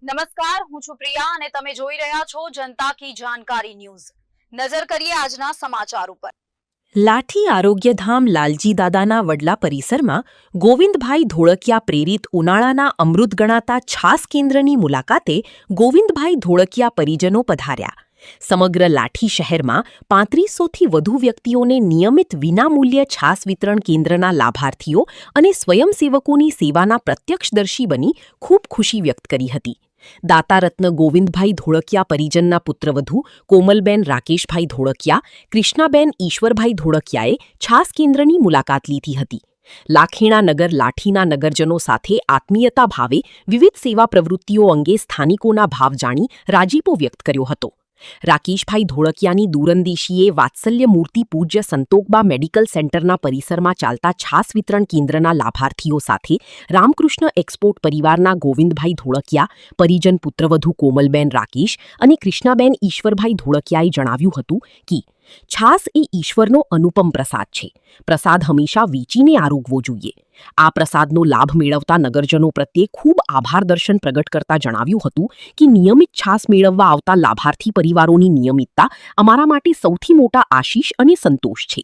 નમસ્કાર, હું છું પ્રિયા અને તમે જોઈ રહ્યા છો જનતા કી જાણકારી ન્યૂઝ। નજર કરીએ આજના સમાચાર ઉપર। લાઠી આરોગ્યધામ લાલજી દાદાના વડલા પરિસરમાં ગોવિંદભાઈ ધોળકિયા પ્રેરિત ઉનાળાના અમૃત ગણાતા છાસ કેન્દ્રની મુલાકાતે ગોવિંદભાઈ ધોળકિયા પરિજનો પધાર્યા। સમગ્ર લાઠી શહેરમાં 3500થી વધુ વ્યક્તિઓને નિયમિત વિનામૂલ્ય છાસ વિતરણ કેન્દ્રના લાભાર્થીઓ અને સ્વયંસેવકોની સેવાના પ્રત્યક્ષદર્શી બની ખૂબ ખુશી વ્યક્ત કરી હતી। દાતારત્ન ગોવિંદભાઈ ધોળકિયા પરિજનના પુત્રવધુ કોમલબેન રાકેશભાઈ ધોળકિયા, કૃષ્ણાબેન ઈશ્વરભાઈ ધોળકિયાએ છાસ કેન્દ્રની મુલાકાત લીધી હતી। લાખેણા નગર લાઠીના નગરજનો સાથે આત્મીયતા ભાવે વિવિધ સેવા પ્રવૃત્તિઓ અંગે સ્થાનિકોના ભાવ જાણી રાજીપો વ્યક્ત કર્યો હતો। રાકેશભાઈ ધોળકિયાની દૂરંદેશીએ વાત્સલ્ય મૂર્તિ પૂજ્ય સંતોકબા મેડિકલ સેન્ટરના પરિસરમાં ચાલતા છાસ વિતરણ કેન્દ્રના લાભાર્થીઓ સાથે રામકૃષ્ણ એક્સપોર્ટ પરિવારના ગોવિંદભાઈ ધોળકિયા, પરિજન પુત્રવધુ કોમલબેન રાકેશ અને કૃષ્ણાબેન ઈશ્વરભાઈ ધોળકિયાએ જણાવ્યું હતું કે છાસ એ ઈશ્વરનો અનુપમ પ્રસાદ છે। પ્રસાદ હંમેશા વેચીને આરોગવો જોઈએ। આ પ્રસાદનો લાભ મેળવતા નગરજનો પ્રત્યે ખૂબ આભાર દર્શન પ્રગટ કરતા જણાવ્યું હતું કે નિયમિત છાસ મેળવવા આવતા લાભાર્થી પરિવારોની નિયમિતતા અમારા માટે સૌથી મોટા આશીષ અને સંતોષ છે।